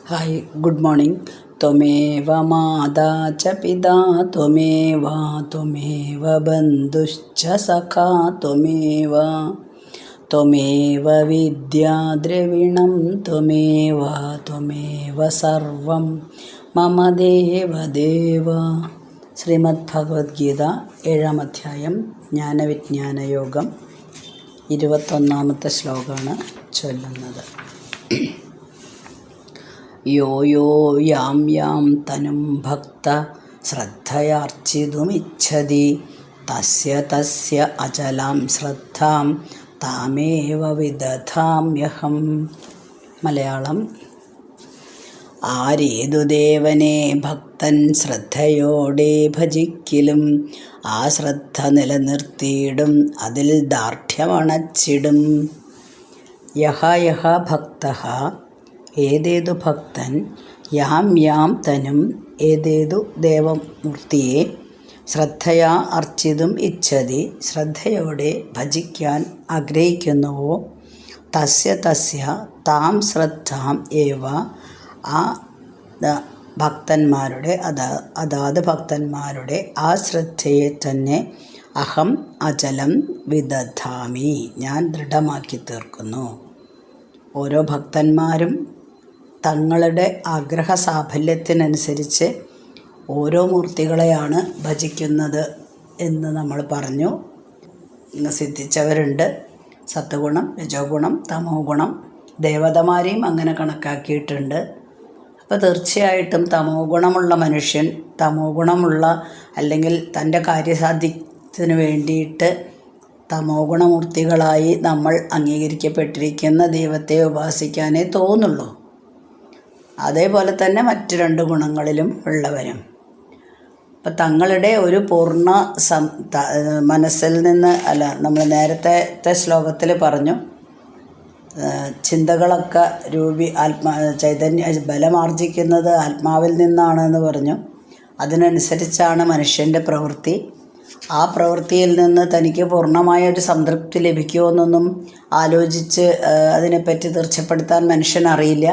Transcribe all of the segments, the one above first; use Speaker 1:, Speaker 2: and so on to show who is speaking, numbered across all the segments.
Speaker 1: Hi good morning. त्वमेव माता च पिता त्वमेव बन्धुश्च सखा त्वमेव विद्या द्रविणं त्वमेव सर्वं मम देवदेव। ശ്രീമദ്ഭഗവത്ഗീത 7-ാം അധ്യായം ജ്ഞാനവിജ്ഞാനയോഗം 21-ാമത്തെ ശ്ലോകമാണ് ചൊല്ലുന്നത്. യോ യോ യാം യാം തനും ഭക്ത ശ്രദ്ധയാർച്ചിതുമിച്ഛതി തസ്യ അചലാം ശ്രദ്ധാം താമേവ വിദധാമ്യഹം. മലയാളം. ആരേതു ദേവനെ ഭക്തൻ ശ്രദ്ധയോടെ ഭജിക്കിലും ആ ശ്രദ്ധ നിലനിർത്തിയിടും അതിൽ ദാർഢ്യമണച്ചിടും. യഹ ഭക്തഃ ഏതേതു ഭക്തൻ യാം യാം തനും ഏതേതു ദേവമൂർത്തിയെ ശ്രദ്ധയാ അർച്ചിതും ഇച്ഛതി ശ്രദ്ധയോടെ ഭജിക്കാൻ ആഗ്രഹിക്കുന്നുവോ തസ്യ താം ശ്രദ്ധാം ഏവ ആ ഭക്തന്മാരുടെ അതാത് ഭക്തന്മാരുടെ ആ ശ്രദ്ധയെ തന്നെ അഹം അചലം വിദധാമി ഞാൻ ദൃഢമാക്കി തീർക്കുന്നു. ഓരോ ഭക്തന്മാരും തങ്ങളുടെ ആഗ്രഹ സാഫല്യത്തിനനുസരിച്ച് ഓരോ മൂർത്തികളെയാണ് ഭജിക്കുന്നത് എന്ന് നമ്മൾ പറഞ്ഞു. സിദ്ധിച്ചവരുണ്ട്. സത്വഗുണം, രജോഗുണം, തമോ ഗുണം. ദേവതമാരെയും അങ്ങനെ കണക്കാക്കിയിട്ടുണ്ട്. അപ്പോൾ തീർച്ചയായിട്ടും തമോ ഗുണമുള്ള മനുഷ്യൻ, തമോ ഗുണമുള്ള അല്ലെങ്കിൽ തൻ്റെ കാര്യസാധ്യത്തിന് വേണ്ടിയിട്ട് തമോ ഗുണമൂർത്തികളായി നമ്മൾ അംഗീകരിക്കപ്പെട്ടിരിക്കുന്ന ദൈവത്തെ ഉപാസിക്കാനേ തോന്നുള്ളൂ. അതേപോലെ തന്നെ മറ്റ് 2 ഗുണങ്ങളിലും ഉള്ളവരും. അപ്പം തങ്ങളുടെ ഒരു പൂർണ്ണ മനസ്സിൽ നിന്ന് നമ്മൾ നേരത്തെ ശ്ലോകത്തിൽ പറഞ്ഞു, ചിന്തകളൊക്കെ ചൈതന്യ ബലമാർജിക്കുന്നത് ആത്മാവിൽ നിന്നാണെന്ന് പറഞ്ഞു. അതിനനുസരിച്ചാണ് മനുഷ്യൻ്റെ പ്രവൃത്തി. ആ പ്രവൃത്തിയിൽ നിന്ന് തനിക്ക് പൂർണ്ണമായ ഒരു സംതൃപ്തി ലഭിക്കുമോ എന്നൊന്നും ആലോചിച്ച് അതിനെപ്പറ്റി തീർച്ചപ്പെടുത്താൻ മനുഷ്യനറിയില്ല.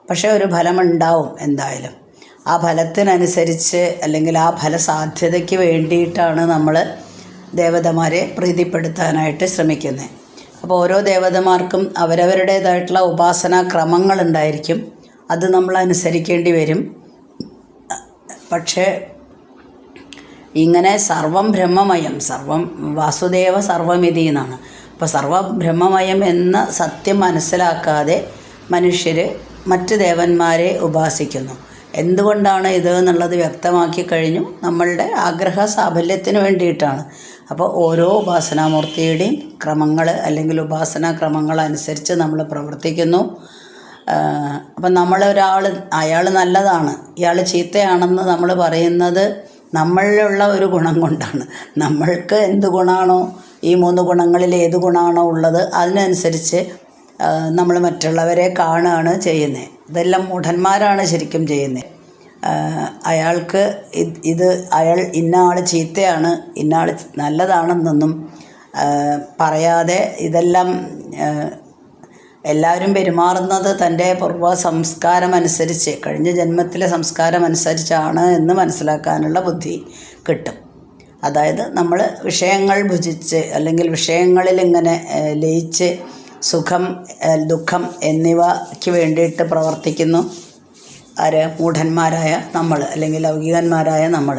Speaker 1: പക്ഷേ ഒരു ഫലമുണ്ടാവും എന്തായാലും. ആ ഫലത്തിനനുസരിച്ച് അല്ലെങ്കിൽ ആ ഫലസാധ്യതയ്ക്ക് വേണ്ടിയിട്ടാണ് നമ്മൾ ദേവതമാരെ പ്രീതിപ്പെടുത്താനായിട്ട് ശ്രമിക്കുന്നത്. അപ്പോൾ ഓരോ ദേവതമാർക്കും അവരവരുടേതായിട്ടുള്ള ഉപാസനാ ക്രമങ്ങളുണ്ടായിരിക്കും. അത് നമ്മൾ അനുസരിക്കേണ്ടി വരും. പക്ഷേ ഇങ്ങനെ സർവം ബ്രഹ്മമയം, സർവം വാസുദേവ സർവമിതി എന്നാണ്. അപ്പോൾ സർവം ബ്രഹ്മമയം എന്ന സത്യം മനസ്സിലാക്കാതെ മനുഷ്യർ മറ്റ് ദേവന്മാരെ ഉപാസിക്കുന്നു. എന്തുകൊണ്ടാണ് ഇത് എന്നുള്ളത് വ്യക്തമാക്കി കഴിഞ്ഞു. നമ്മളുടെ ആഗ്രഹ സാഫല്യത്തിന് വേണ്ടിയിട്ടാണ്. അപ്പോൾ ഓരോ ഉപാസനാമൂർത്തിയുടെയും ക്രമങ്ങൾ അല്ലെങ്കിൽ ഉപാസനാ ക്രമങ്ങൾ അനുസരിച്ച് നമ്മൾ പ്രവർത്തിക്കുന്നു. അപ്പം അയാൾ നല്ലതാണ്, ഇയാൾ ചീത്തയാണെന്ന് നമ്മൾ പറയുന്നത് നമ്മളിലുള്ള ഒരു ഗുണം കൊണ്ടാണ്. നമ്മൾക്ക് എന്ത് ഗുണമാണോ, ഈ 3 ഗുണങ്ങളിൽ ഏത് ഗുണമാണോ ഉള്ളത് അതിനനുസരിച്ച് നമ്മൾ മറ്റുള്ളവരെ കാണുകയാണ് ചെയ്യുന്നത്. ഇതെല്ലാം മൂഢന്മാരാണ് ശരിക്കും ചെയ്യുന്നത്. അയാൾക്ക് അയാൾ ഇന്ന ആൾ ചീത്തയാണ്, ഇന്ന ആൾ നല്ലതാണെന്നൊന്നും പറയാതെ ഇതെല്ലാം എല്ലാവരും പെരുമാറുന്നത് തൻ്റെ പൂർവ്വ സംസ്കാരമനുസരിച്ച്, കഴിഞ്ഞ ജന്മത്തിലെ സംസ്കാരമനുസരിച്ചാണ് എന്ന് മനസ്സിലാക്കാനുള്ള ബുദ്ധി കിട്ടും. അതായത് നമ്മൾ വിഷയങ്ങൾ ഭുജിച്ച് അല്ലെങ്കിൽ വിഷയങ്ങളിൽ ഇങ്ങനെ ലയിച്ച് സുഖം, ദുഃഖം എന്നിവയ്ക്ക് വേണ്ടിയിട്ട് പ്രവർത്തിക്കുന്നു മൂഢന്മാരായ നമ്മൾ അല്ലെങ്കിൽ ലൗകികന്മാരായ നമ്മൾ.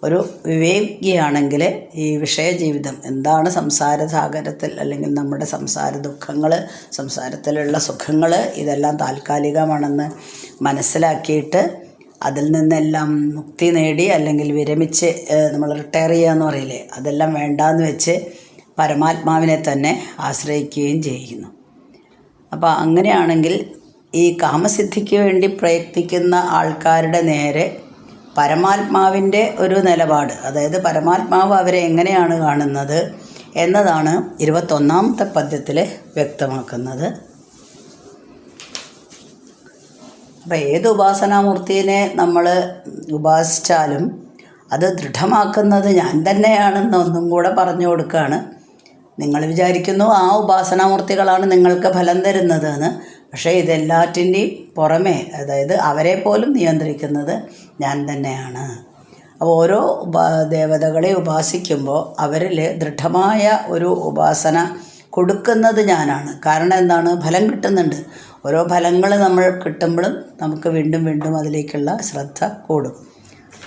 Speaker 1: ഒരു വിവേകിയാണെങ്കിൽ ഈ വിഷയജീവിതം എന്താണ്, സംസാര സാഗരത്തിൽ അല്ലെങ്കിൽ നമ്മുടെ സംസാര ദുഃഖങ്ങൾ, സംസാരത്തിലുള്ള സുഖങ്ങൾ ഇതെല്ലാം താൽക്കാലികമാണെന്ന് മനസ്സിലാക്കിയിട്ട് അതിൽ നിന്നെല്ലാം മുക്തി നേടി അല്ലെങ്കിൽ വിരമിച്ച് നമ്മൾ റിട്ടയർ ചെയ്യുകയെന്ന് പറയില്ലേ, അതെല്ലാം വേണ്ടാന്ന് വെച്ച് പരമാത്മാവിനെ തന്നെ ആശ്രയിക്കുകയും ചെയ്യുന്നു. അപ്പോൾ അങ്ങനെയാണെങ്കിൽ ഈ കാമസിദ്ധിക്ക് വേണ്ടി പ്രയത്നിക്കുന്ന ആൾക്കാരുടെ നേരെ പരമാത്മാവിൻ്റെ ഒരു നിലപാട്, അതായത് പരമാത്മാവ് അവരെ എങ്ങനെയാണ് കാണുന്നത് എന്നതാണ് 21-ാമത്തെ പദ്യത്തിൽ വ്യക്തമാക്കുന്നത്. അപ്പോൾ ഏത് ഉപാസനാമൂർത്തിനെ നമ്മൾ ഉപാസിച്ചാലും അത് ദൃഢമാക്കുന്നത് ഞാൻ തന്നെയാണെന്ന് ഒന്നും കൂടെ പറഞ്ഞു കൊടുക്കുകയാണ്. നിങ്ങൾ വിചാരിക്കുന്നു ആ ഉപാസനാമൂർത്തികളാണ് നിങ്ങൾക്ക് ഫലം തരുന്നതെന്ന്. പക്ഷേ ഇതെല്ലാറ്റിൻ്റെയും പുറമേ, അതായത് അവരെ പോലും നിയന്ത്രിക്കുന്നത് ഞാൻ തന്നെയാണ്. അപ്പോൾ ഓരോ ദേവതകളെ ഉപാസിക്കുമ്പോൾ അവരിൽ ദൃഢമായ ഒരു ഉപാസന കൊടുക്കുന്നത് ഞാനാണ്. കാരണം എന്താണ്? ഫലം കിട്ടുന്നുണ്ട്. ഓരോ ഫലങ്ങൾ നമ്മൾ കിട്ടുമ്പോഴും നമുക്ക് വീണ്ടും വീണ്ടും അതിലേക്കുള്ള ശ്രദ്ധ കൂടും.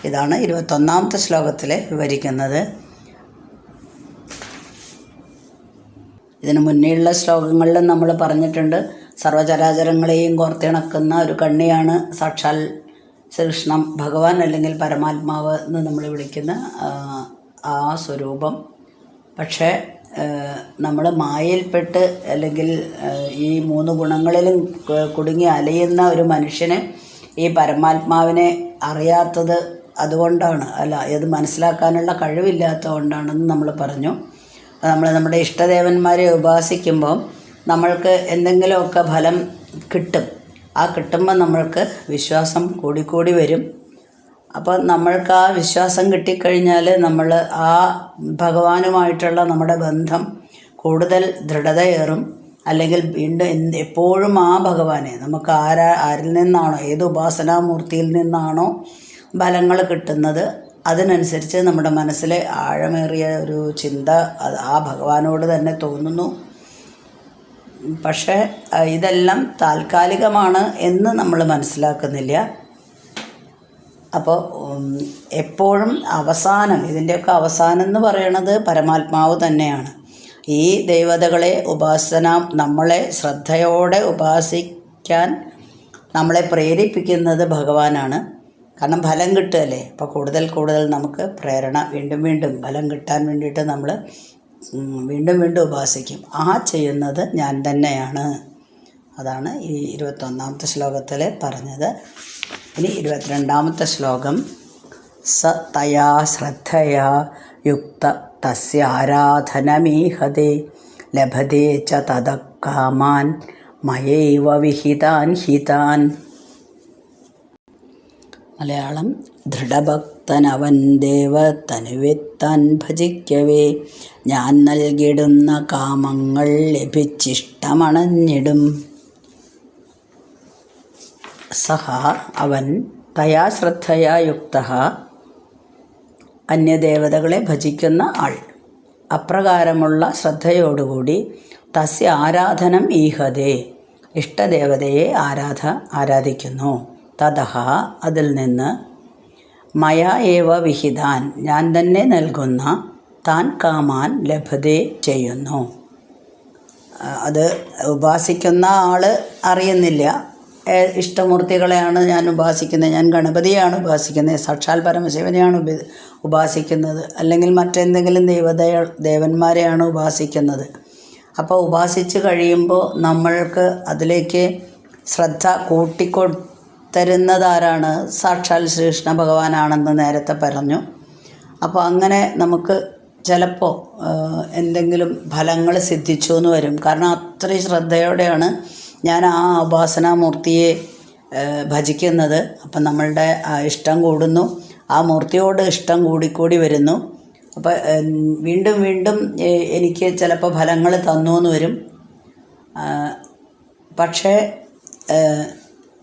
Speaker 1: ഇതാണ് 21ാമത്തെ ശ്ലോകത്തിൽ വിവരിക്കുന്നത്. ഇതിന് മുന്നേയുള്ള ശ്ലോകങ്ങളിലും നമ്മൾ പറഞ്ഞിട്ടുണ്ട്, സർവചരാചരങ്ങളെയും കോർത്തിണക്കുന്ന ഒരു കണ്ണിയാണ് സാക്ഷാൽ ശ്രീകൃഷ്ണ ഭഗവാൻ അല്ലെങ്കിൽ പരമാത്മാവ് എന്ന് നമ്മൾ വിളിക്കുന്ന ആ സ്വരൂപം. പക്ഷേ നമ്മൾ മായയിൽപ്പെട്ട് അല്ലെങ്കിൽ ഈ 3 ഗുണങ്ങളിലും കുടുങ്ങി അലയുന്ന ഒരു മനുഷ്യന് ഈ പരമാത്മാവിനെ അറിയാത്തത് അതുകൊണ്ടാണ്, ഇത് മനസ്സിലാക്കാനുള്ള കഴിവില്ലാത്തതുകൊണ്ടാണെന്ന് നമ്മൾ പറഞ്ഞു. നമ്മൾ നമ്മുടെ ഇഷ്ടദേവന്മാരെ ഉപാസിക്കുമ്പോൾ നമ്മൾക്ക് എന്തെങ്കിലുമൊക്കെ ഫലം കിട്ടും. ആ കിട്ടുമ്പോൾ നമ്മൾക്ക് വിശ്വാസം കൂടിക്കൂടി വരും. അപ്പോൾ നമ്മൾക്ക് ആ വിശ്വാസം കിട്ടിക്കഴിഞ്ഞാൽ നമ്മൾ ആ ഭഗവാനുമായിട്ടുള്ള നമ്മുടെ ബന്ധം കൂടുതൽ ദൃഢതയേറും. അല്ലെങ്കിൽ വീണ്ടും എപ്പോഴും ആ ഭഗവാനെ നമുക്ക് ആരിൽ നിന്നാണോ, ഏത് ഉപാസനാമൂർത്തിയിൽ നിന്നാണോ ഫലങ്ങൾ കിട്ടുന്നത്, അതിനനുസരിച്ച് നമ്മുടെ മനസ്സിലെ ആഴമേറിയ ഒരു ചിന്ത ആ ഭഗവാനോട് തന്നെ തോന്നുന്നു. പക്ഷേ ഇതെല്ലാം താൽക്കാലികമാണ് എന്ന് നമ്മൾ മനസ്സിലാക്കുന്നില്ല. അപ്പോൾ എപ്പോഴും അവസാനം, ഇതിൻ്റെയൊക്കെ അവസാനം എന്ന് പറയുന്നത് പരമാത്മാവ് തന്നെയാണ്. ഈ ദേവതകളെ നമ്മളെ ശ്രദ്ധയോടെ ഉപാസിക്കാൻ നമ്മളെ പ്രേരിപ്പിക്കുന്നത് ഭഗവാനാണ്. കാരണം ഫലം കിട്ടുകയല്ലേ. അപ്പോൾ കൂടുതൽ കൂടുതൽ നമുക്ക് പ്രേരണ, വീണ്ടും വീണ്ടും ഫലം കിട്ടാൻ വേണ്ടിയിട്ട് നമ്മൾ വീണ്ടും വീണ്ടും ഉപാസിക്കും. ആ ചെയ്യുന്നത് ഞാൻ തന്നെയാണ്. അതാണ് ഈ 21ാമത്തെ ശ്ലോകത്തിൽ പറഞ്ഞത്. ഇനി 22ാമത്തെ ശ്ലോകം. സ തയാ ശ്രദ്ധയാ യുക്ത തസ്യ ആരാധനമീഹതേ ലഭതേ ച തദകാമാൻ മയൈവ വിഹിതാൻ ഹിതാൻ. മലയാളം. ദൃഢഭക്തനവൻ ദേവതനുവെത്താൻ ഭജിക്കവേ ഞാൻ നൽകിടുന്ന കാമങ്ങൾ ലഭിച്ചിഷ്ടമണഞ്ഞിടും. സഹ അവൻ തയാ ശ്രദ്ധയാ യുക്ത അന്യദേവതകളെ ഭജിക്കുന്ന ആൾ, അപ്രകാരമുള്ള ശ്രദ്ധയോടുകൂടി തസ്യ ആരാധനം ഈഹതേ ഇഷ്ടദേവതയെ ആരാധിക്കുന്നു. തതഹ അതിൽ നിന്ന് മയാ ഏവ വിഹിതാൻ ഞാൻ തന്നെ നൽകുന്ന താൻ കാമാൻ ലഭതേ ചെയ്യുന്നു. അത് ഉപാസിക്കുന്ന ആൾ അറിയുന്നില്ല, ഇഷ്ടമൂർത്തികളെയാണ് ഞാൻ ഉപാസിക്കുന്നത്, ഞാൻ ഗണപതിയാണ് ഉപാസിക്കുന്നത്, സാക്ഷാൽ പരമശിവനെയാണ് ഉപാസിക്കുന്നത്, അല്ലെങ്കിൽ മറ്റെന്തെങ്കിലും ദേവന്മാരെയാണ് ഉപാസിക്കുന്നത്. അപ്പോൾ ഉപാസിച്ച് കഴിയുമ്പോൾ നമ്മൾക്ക് അതിലേക്ക് ശ്രദ്ധ കൂട്ടിക്കൊടുത്തരുന്നതാരാണ്? സാക്ഷാൽ ശ്രീകൃഷ്ണ ഭഗവാനാണെന്ന് നേരത്തെ പറഞ്ഞു. അപ്പോൾ അങ്ങനെ നമുക്ക് ചിലപ്പോൾ എന്തെങ്കിലും ഫലങ്ങൾ സിദ്ധിച്ചു എന്ന് വരും. കാരണം അത്രയും ശ്രദ്ധയോടെയാണ് ഞാൻ ആ ഉപാസനാമൂർത്തിയെ ഭജിക്കുന്നത്. അപ്പം നമ്മളുടെ ഇഷ്ടം കൂടുന്നു, ആ മൂർത്തിയോട് ഇഷ്ടം കൂടിക്കൂടി വരുന്നു. അപ്പോൾ വീണ്ടും വീണ്ടും എനിക്ക് ചിലപ്പോൾ ഫലങ്ങൾ തന്നു എന്ന് വരും. പക്ഷേ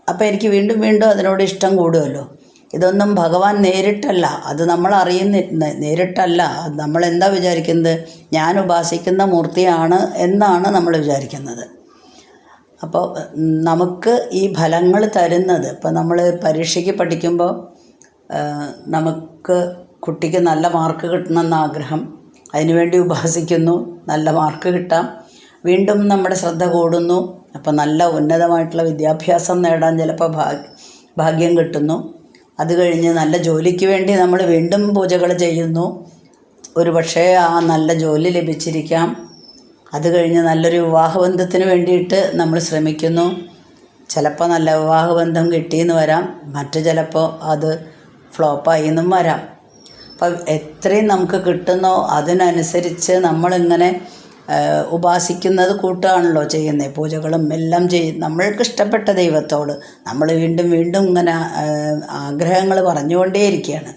Speaker 1: അപ്പോൾ എനിക്ക് വീണ്ടും വീണ്ടും അതിനോട് ഇഷ്ടം കൂടുമല്ലോ. ഇതൊന്നും ഭഗവാൻ നേരിട്ടല്ല, അത് നമ്മൾ നേരിട്ടല്ല. നമ്മളെന്താ വിചാരിക്കുന്നത്? ഞാൻ ഉപാസിക്കുന്ന മൂർത്തിയാണ് എന്നാണ് നമ്മൾ വിചാരിക്കുന്നത്. അപ്പോൾ നമുക്ക് ഈ ഫലങ്ങൾ തരുന്നത്, ഇപ്പോൾ നമ്മൾ പരീക്ഷയ്ക്ക് പഠിക്കുമ്പോൾ നമുക്ക് കുട്ടിക്ക് നല്ല മാർക്ക് കിട്ടണമെന്ന് ആഗ്രഹം, അതിനുവേണ്ടി ഉപാസിക്കുന്നു, നല്ല മാർക്ക് കിട്ടാം, വീണ്ടും നമ്മുടെ ശ്രദ്ധ കൂടുന്നു, അപ്പോൾ നല്ല ഉന്നതമായിട്ടുള്ള വിദ്യാഭ്യാസം നേടാൻ ചിലപ്പോൾ ഭാഗ്യം കിട്ടുന്നു. അത് കഴിഞ്ഞ് നല്ല ജോലിക്ക് വേണ്ടി നമ്മൾ വീണ്ടും പൂജകൾ ചെയ്യുന്നു, ഒരു പക്ഷേ ആ നല്ല ജോലി ലഭിച്ചിരിക്കാം. അത് കഴിഞ്ഞ് നല്ലൊരു വിവാഹബന്ധത്തിന് വേണ്ടിയിട്ട് നമ്മൾ ശ്രമിക്കുന്നു, ചിലപ്പോൾ നല്ല വിവാഹബന്ധം കിട്ടിയെന്ന് വരാം, മറ്റു ചിലപ്പോൾ അത് ഫ്ലോപ്പായി എന്നും വരാം. അപ്പം എത്രയും നമുക്ക് കിട്ടുന്നോ അതിനനുസരിച്ച് നമ്മളിങ്ങനെ ഉപാസിക്കുന്നത് കൂട്ടുകയാണല്ലോ ചെയ്യുന്നത്. പൂജകളും എല്ലാം നമ്മൾക്ക് ഇഷ്ടപ്പെട്ട ദൈവത്തോട് നമ്മൾ വീണ്ടും വീണ്ടും ഇങ്ങനെ ആഗ്രഹങ്ങൾ പറഞ്ഞുകൊണ്ടേയിരിക്കുകയാണ്.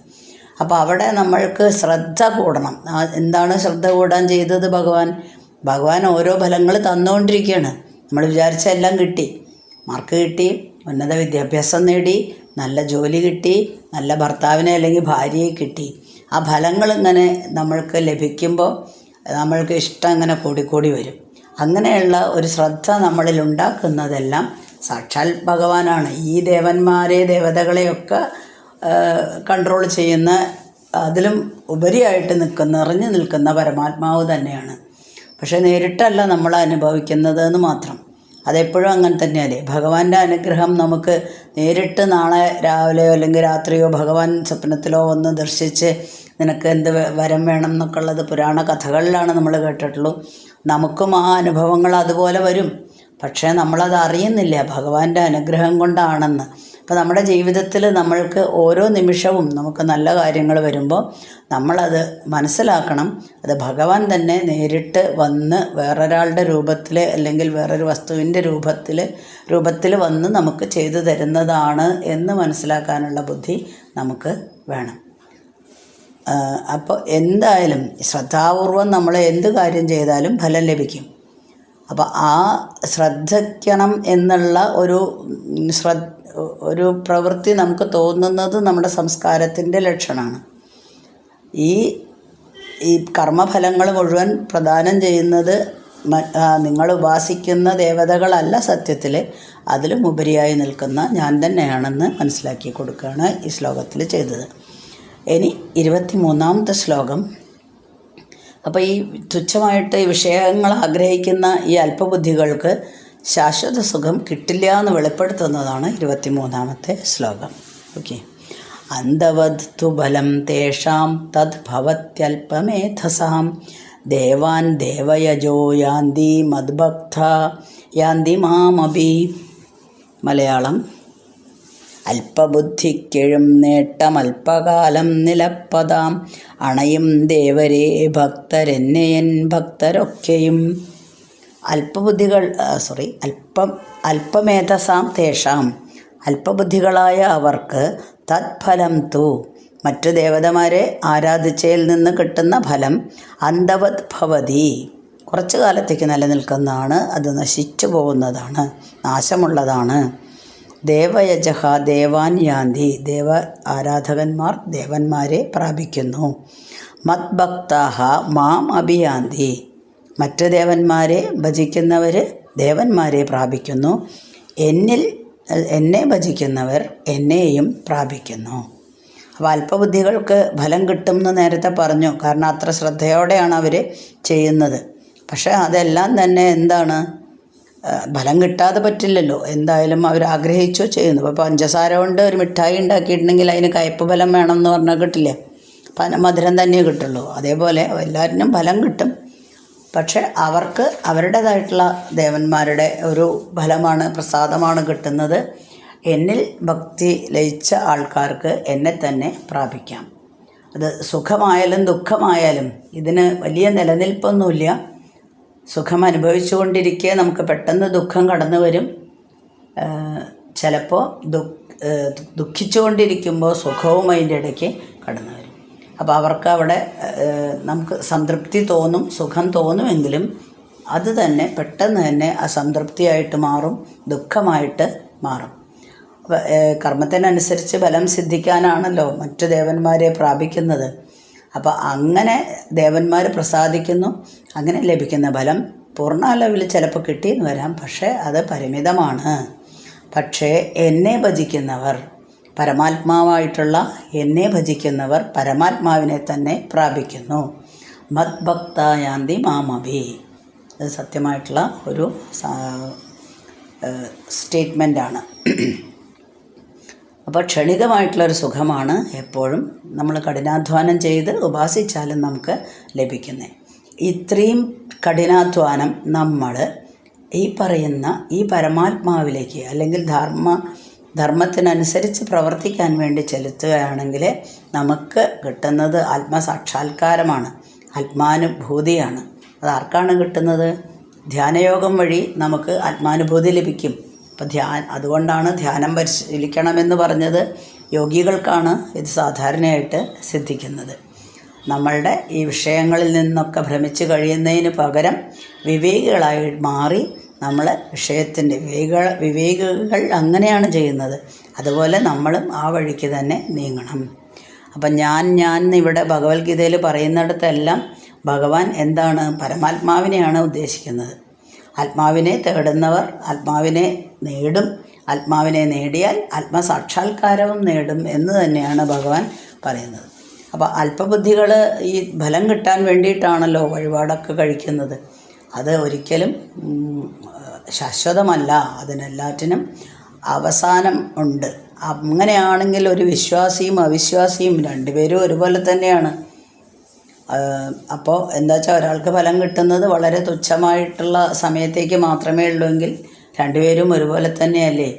Speaker 1: അപ്പോൾ അവിടെ നമ്മൾക്ക് ശ്രദ്ധ കൂടണം. എന്താണ് ശ്രദ്ധ കൂടാൻ ചെയ്തത്? ഭഗവാൻ ഓരോ ഫലങ്ങൾ തന്നുകൊണ്ടിരിക്കുകയാണ്. നമ്മൾ വിചാരിച്ച എല്ലാം കിട്ടി, മാർക്ക് കിട്ടി, ഉന്നത വിദ്യാഭ്യാസം നേടി, നല്ല ജോലി കിട്ടി, നല്ല ഭർത്താവിനെ അല്ലെങ്കിൽ ഭാര്യയെ കിട്ടി. ആ ഫലങ്ങൾ ഇങ്ങനെ നമ്മൾക്ക് ലഭിക്കുമ്പോൾ നമ്മൾക്ക് ഇഷ്ടം ഇങ്ങനെ കൂടിക്കൂടി വരും. അങ്ങനെയുള്ള ഒരു ശ്രദ്ധ നമ്മളിൽ ഉണ്ടാക്കുന്നതെല്ലാം സാക്ഷാൽ ഭഗവാനാണ്. ഈ ദേവന്മാരെ ദേവതകളെയൊക്കെ കൺട്രോൾ ചെയ്യുന്ന, അതിലും ഉപരിയായിട്ട് നിറഞ്ഞു നിൽക്കുന്ന പരമാത്മാവ് തന്നെയാണ്. പക്ഷേ നേരിട്ടല്ല നമ്മൾ അനുഭവിക്കുന്നത് എന്ന് മാത്രം. അതെപ്പോഴും അങ്ങനെ തന്നെയല്ലേ. ഭഗവാന്റെ അനുഗ്രഹം നമുക്ക് നേരിട്ട് നാളെ രാവിലെയോ അല്ലെങ്കിൽ രാത്രിയോ ഭഗവാൻ സ്വപ്നത്തിലോ ഒന്ന് ദർശിച്ച് നിനക്ക് എന്ത് വരം വേണം എന്നൊക്കെ ഉള്ളത് പുരാണ കഥകളിലാണ് നമ്മൾ കേട്ടിട്ടുള്ളൂ. നമുക്കും ആ അനുഭവങ്ങൾ അതുപോലെ വരും. പക്ഷേ നമ്മളത് അറിയുന്നില്ല ഭഗവാന്റെ അനുഗ്രഹം കൊണ്ടാണെന്ന്. അപ്പോൾ നമ്മുടെ ജീവിതത്തിൽ നമ്മൾക്ക് ഓരോ നിമിഷവും നമുക്ക് നല്ല കാര്യങ്ങൾ വരുമ്പോൾ നമ്മളത് മനസ്സിലാക്കണം. അത് ഭഗവാൻ തന്നെ നേരിട്ട് വന്ന് വേറൊരാളുടെ രൂപത്തിൽ അല്ലെങ്കിൽ വേറൊരു വസ്തുവിൻ്റെ രൂപത്തിൽ വന്ന് നമുക്ക് ചെയ്തു തരുന്നതാണ് എന്ന് മനസ്സിലാക്കാനുള്ള ബുദ്ധി നമുക്ക് വേണം. അപ്പോൾ എന്തായാലും ശ്രദ്ധാപൂർവം നമ്മൾ എന്ത് കാര്യം ചെയ്താലും ഫലം ലഭിക്കും. അപ്പോൾ ആ ശ്രദ്ധിക്കണം എന്നുള്ള ഒരു പ്രവൃത്തി നമുക്ക് തോന്നുന്നത് നമ്മുടെ സംസ്കാരത്തിൻ്റെ ലക്ഷണമാണ്. ഈ കർമ്മഫലങ്ങൾ മുഴുവൻ പ്രദാനം ചെയ്യുന്നത് നിങ്ങൾ ഉപാസിക്കുന്ന ദേവതകളല്ല, സത്യത്തിൽ അതിലും ഉപരിയായി നിൽക്കുന്ന ഞാൻ തന്നെയാണെന്ന് മനസ്സിലാക്കി കൊടുക്കുകയാണ് ഈ ശ്ലോകത്തിൽ ചെയ്തത്. ഇനി 23-ാമത്തെ ശ്ലോകം. അപ്പോൾ ഈ തുച്ഛമായിട്ട് ഈ വിഷയങ്ങൾ ആഗ്രഹിക്കുന്ന ഈ അല്പബുദ്ധികൾക്ക് ശാശ്വത സുഖം കിട്ടില്ല എന്ന് വെളിപ്പെടുത്തുന്നതാണ് 23-ാമത്തെ ശ്ലോകം. ഓക്കെ. അന്തവദ് തു ബലം തേഷാം തദ് ഭവത്യൽപമേധസാം ദേവാൻ ദേവയജോ യാന്തി മദ്ഭക്ത യാന്തി മാമഭി. മലയാളം. അല്പബുദ്ധിക്കെഴും നേട്ടമൽപകാലം നിലപ്പതാം അണയും ദേവരേ ഭക്തരെന്നെയൻ ഭക്തരൊക്കെയും. അല്പമേധസാം തേഷാം, അല്പബുദ്ധികളായ അവർക്ക് തത്ഫലം തു, മറ്റു ദേവതമാരെ ആരാധിച്ചതിൽ നിന്ന് കിട്ടുന്ന ഫലം അന്തവത് ഭവതി, കുറച്ചു കാലത്തേക്ക് നിലനിൽക്കുന്നതാണ്, അത് നശിച്ചു പോകുന്നതാണ്, നാശമുള്ളതാണ്. ദേവയജഹ ദേവാൻ യാന്തി, ദേവ ആരാധകന്മാർ ദേവന്മാരെ പ്രാപിക്കുന്നു. മദ്ഭക്താഹ മാം അഭിയാന്തി, മറ്റു ദേവന്മാരെ ഭജിക്കുന്നവർ ദേവന്മാരെ പ്രാപിക്കുന്നു. എന്നെ ഭജിക്കുന്നവർ എന്നെയും പ്രാപിക്കുന്നു. അപ്പോൾ അല്പബുദ്ധികൾക്ക് ഫലം കിട്ടും എന്ന് നേരത്തെ പറഞ്ഞു. കാരണം അത്ര ശ്രദ്ധയോടെയാണ് അവർ ചെയ്യുന്നത്. പക്ഷേ അതെല്ലാം തന്നെ എന്താണ്, ഫലം കിട്ടാതെ പറ്റില്ലല്ലോ. എന്തായാലും അവർ ആഗ്രഹിച്ചോ ചെയ്യുന്നു. ഇപ്പോൾ പഞ്ചസാര കൊണ്ട് ഒരു മിഠായി ഉണ്ടാക്കിയിട്ടുണ്ടെങ്കിൽ അതിന് കയ്പ്പ് ഫലം വേണം എന്ന് പറഞ്ഞാൽ കിട്ടില്ല, മധുരം തന്നെ കിട്ടുള്ളൂ. അതേപോലെ എല്ലാറ്റിനും ഫലം കിട്ടും. പക്ഷെ അവർക്ക് അവരുടേതായിട്ടുള്ള ദേവന്മാരുടെ ഒരു ഫലമാണ്, പ്രസാദമാണ് കിട്ടുന്നത്. എന്നിൽ ഭക്തി ലയിച്ച ആൾക്കാർക്ക് എന്നെ തന്നെ പ്രാപിക്കാം. അത് സുഖമായാലും ദുഃഖമായാലും ഇതിന് വലിയ നിലനിൽപ്പൊന്നുമില്ല. സുഖം അനുഭവിച്ചു കൊണ്ടിരിക്കെ നമുക്ക് പെട്ടെന്ന് ദുഃഖം കടന്നു വരും. ചിലപ്പോൾ ദുഃഖിച്ചുകൊണ്ടിരിക്കുമ്പോൾ സുഖവും അതിൻ്റെ ഇടയ്ക്ക് കടന്നു വരും. അപ്പോൾ അവർക്ക് അവിടെ നമുക്ക് സംതൃപ്തി തോന്നും, സുഖം തോന്നുമെങ്കിലും അത് തന്നെ പെട്ടെന്ന് തന്നെ അസംതൃപ്തിയായിട്ട് മാറും, ദുഃഖമായിട്ട് മാറും. കർമ്മത്തിനനുസരിച്ച് ബലം സിദ്ധിക്കാനാണല്ലോ മറ്റു ദേവന്മാരെ പ്രാപിക്കുന്നത്. അപ്പോൾ അങ്ങനെ ദേവന്മാർ പ്രസാദിക്കുന്നു. അങ്ങനെ ലഭിക്കുന്ന ഫലം പൂർണ്ണ അളവിൽ ചിലപ്പോൾ കിട്ടിയെന്ന് വരാം, പക്ഷേ അത് പരിമിതമാണ്. പക്ഷേ എന്നെ ഭജിക്കുന്നവർ, പരമാത്മാവായിട്ടുള്ള എന്നെ ഭജിക്കുന്നവർ പരമാത്മാവിനെ തന്നെ പ്രാപിക്കുന്നു. മദ്ഭക്ത യാന്തി മാമഭി. അത് സത്യമായിട്ടുള്ള ഒരു സ്റ്റേറ്റ്മെൻറ്റാണ്. അപ്പോൾ ക്ഷണികമായിട്ടുള്ളൊരു സുഖമാണ് എപ്പോഴും നമ്മൾ കഠിനാധ്വാനം ചെയ്ത് ഉപാസിച്ചാലും നമുക്ക് ലഭിക്കുന്നത്. ഇത്രയും കഠിനാധ്വാനം നമ്മൾ ഈ പറയുന്ന ഈ പരമാത്മാവിലേക്ക് അല്ലെങ്കിൽ ധർമ്മത്തിനനുസരിച്ച് പ്രവർത്തിക്കാൻ വേണ്ടി ചെലുത്തുകയാണെങ്കിൽ നമുക്ക് കിട്ടുന്നത് ആത്മസാക്ഷാത്കാരമാണ്, ആത്മാനുഭൂതിയാണ്. അത് ആർക്കാണ് കിട്ടുന്നത്? ധ്യാനയോഗം വഴി നമുക്ക് ആത്മാനുഭൂതി ലഭിക്കും. അപ്പോൾ അതുകൊണ്ടാണ് ധ്യാനം പരിശീലിക്കണമെന്ന് പറഞ്ഞത്. യോഗികൾക്കാണ് ഇത് സാധാരണയായിട്ട് സിദ്ധിക്കുന്നത്. നമ്മളുടെ ഈ വിഷയങ്ങളിൽ നിന്നൊക്കെ ഭ്രമിച്ച് കഴിയുന്നതിന് പകരം വിവേകികളായി മാറി നമ്മളെ വിഷയത്തിൻ്റെ വിവേകികൾ അങ്ങനെയാണ് ചെയ്യുന്നത്. അതുപോലെ നമ്മളും ആ വഴിക്ക് തന്നെ നീങ്ങണം. അപ്പം ഞാൻ ഇവിടെ ഭഗവത്ഗീതയിൽ പറയുന്നിടത്തെല്ലാം ഭഗവാൻ എന്താണ്? പരമാത്മാവിനെയാണ് ഉദ്ദേശിക്കുന്നത്. ആത്മാവിനെ തേടുന്നവർ ആത്മാവിനെ നേടും, ആത്മാവിനെ നേടിയാൽ ആത്മസാക്ഷാത്കാരവും നേടും എന്ന് തന്നെയാണ് ഭഗവാൻ പറയുന്നത്. അപ്പോൾ അല്പബുദ്ധികൾ ഈ ഫലം കിട്ടാൻ വേണ്ടിയിട്ടാണല്ലോ വഴിപാടൊക്കെ കഴിക്കുന്നത്. അത് ഒരിക്കലും ശാശ്വതമല്ല. അതിനെല്ലാറ്റിനും അവസാനം ഉണ്ട്. അങ്ങനെയാണെങ്കിൽ ഒരു വിശ്വാസിയും അവിശ്വാസിയും രണ്ടുപേരും ഒരുപോലെ തന്നെയാണ്. അപ്പോൾ എന്താ വെച്ചാൽ ഒരാൾക്ക് ഫലം കിട്ടുന്നത് വളരെ തുച്ഛമായിട്ടുള്ള സമയത്തേക്ക് മാത്രമേ ഉള്ളൂവെങ്കിൽ രണ്ടുപേരും ഒരുപോലെ തന്നെയല്ലേ.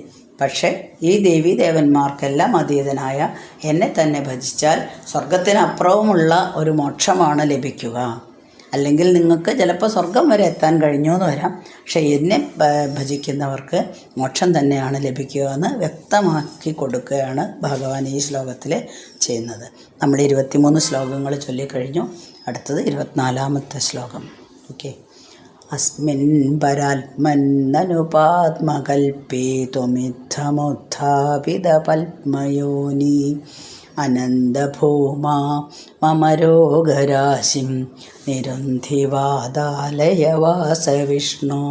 Speaker 1: പക്ഷേ ഈ ദേവീ ദേവന്മാർക്കെല്ലാം അതീതനായ എന്നെ തന്നെ ഭജിച്ചാൽ സ്വർഗത്തിനപ്പുറവുമുള്ള ഒരു മോക്ഷമാണ് ലഭിക്കുക. അല്ലെങ്കിൽ നിങ്ങൾക്ക് ചിലപ്പോൾ സ്വർഗം വരെ എത്താൻ കഴിഞ്ഞു എന്ന് വരാം, പക്ഷേ എന്നെ ഭജിക്കുന്നവർക്ക് മോക്ഷം തന്നെയാണ് ലഭിക്കുക എന്ന് വ്യക്തമാക്കി കൊടുക്കുകയാണ് ഭഗവാൻ ഈ ശ്ലോകത്തിൽ ചെയ്യുന്നത്. നമ്മൾ 23 ശ്ലോകങ്ങൾ ചൊല്ലിക്കഴിഞ്ഞു. അടുത്തത് 24ാമത്തെ ശ്ലോകം. ഓക്കെ. അസ്മിൻ പരാത്മന്നനുപാത്മകൽപേതുമിത്തമുത്ഥാപിത പത്മയോനി അനന്തഭൂമാ മമ രോഗരാശിം നിരുന്ധിവാദാലയ വാസവിഷ്ണു.